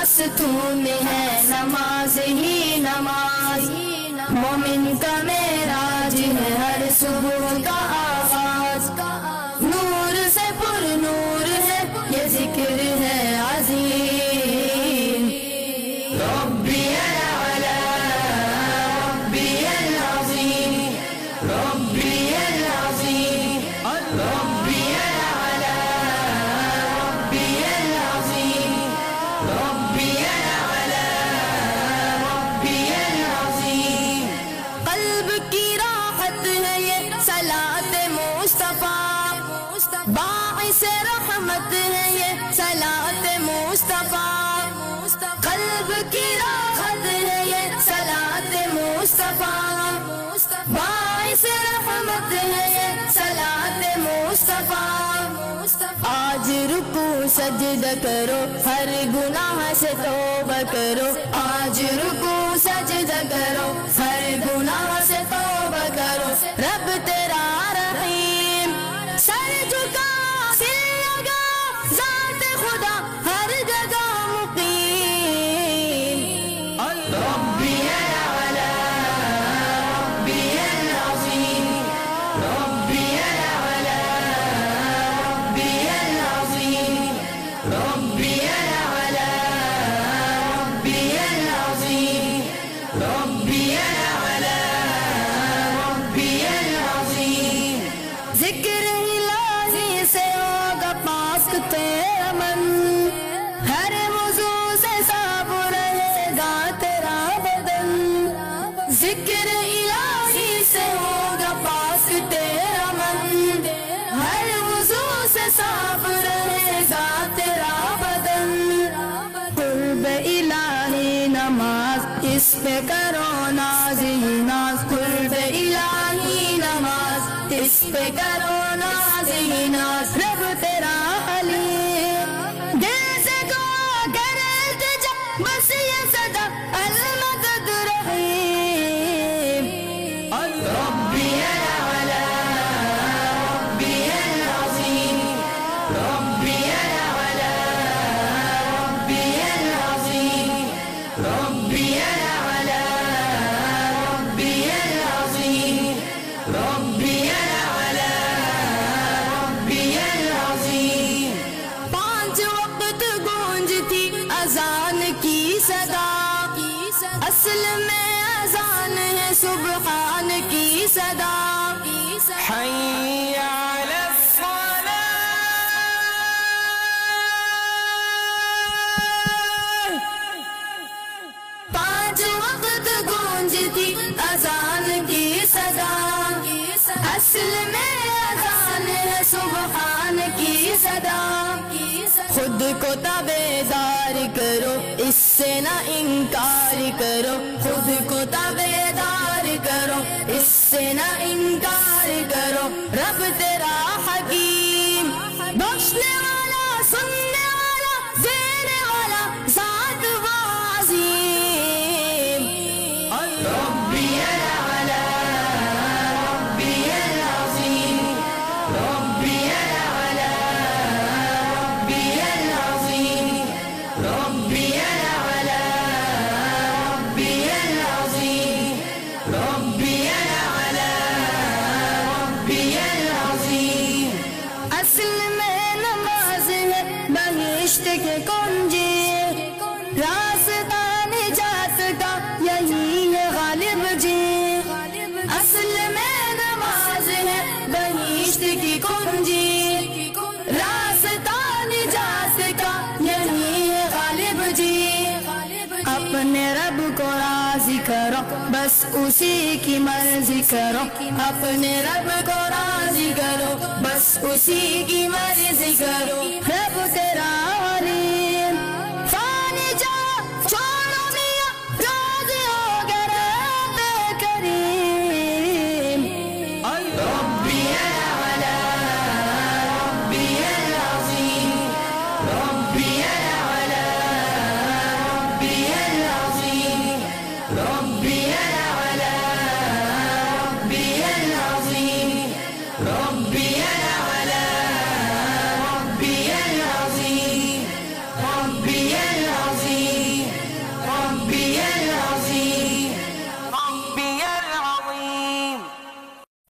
ستون ہے نماز ہی نماز، مومن کا معراج ہے ہر صبح کا آغاز، نور سے پر نور ہے یہ ذکر ہے عظیم، ربی الاعلی ربی العظیم ربی العظیم ربی الاعلی ربی العظیم ربی الاعلی ربی العظیم۔ قلب کی راحت ہے یہ صلاۃ مصطفیٰ، باعث رحمت ہے یہ صلاۃ مصطفیٰ، قلب کی راحت ہے یہ صلاۃ مصطفیٰ، باعث رحمت ہے یہ صلاۃ مصطفیٰ۔ آج رکوع سجدہ کرو ہر گناہ سے توبہ کرو، آج رکوع سجدہ کرو ہر گناہ سے توبہ کرو، رب تیرا رحیم، سر جھکا سر لگا ذات خدا ہر جگہ مقیم، ربی الاعلی ربی العظیم ربی الاعلی ربی العظیم ربی الاعلی ربی العظیم ربی الاعلی ربی العظیم۔ ذکر الہی سے ہوگا پاک تیرا من، ہر وضو سے صاف رہے گا تیرا بدن، ذکر الہی سے ہوگا پاک تیرا من، ہر وضو سے صاف رہے گا تیرا بدن، قرب الہی نماز اس پہ کرو ناز ہی ناز، قرب الہی نماز اس پہ کرو ناز ہی ناز، رب تیرا حلیم، دل سے دعا کر التجا بس یہ صدا المدد رحیم، ربی الاعلی ربی العظیم ربی الاعلی ربی العظیم ربی الاعلی ربی العظیم ربی الاعلی ربی العظیم۔ پانچ وقت گونجتی اذان کی صدا، اصل میں اذان ہے سبحان کی صدا، حی علی الصلاة، پانچ وقت گونجتی اذان کی صدا، اصل میں اذان ہے سبحان کی صدا، خود کو تابعدار کرو اس سے نہ انکار کرو، خود کو تابعدار کرو اس سے نہ انکار کرو، رب تیرا حکیم، بخشنے والا سننے والا دینے والا ذات عظیم، ربی الاعلی ربی العظیم ربی الاعلی ربی العظیم ربی الاعلی ربی العظیم ربی الاعلی ربی العظیم۔ اصل میں نماز ہے بہشت کے کنجی، راستہ نجات کا یہی ہے غالب جی، اصل میں نماز ہے بہشت کی کنجی، راستہ نجات کا یہی ہے غالب جی، اپنے رب کو راضی کرو بس اسی کی مرضی کرو، اپنے رب کو راضی کرو بس اسی کی مرضی کرو، رب تیرا ولی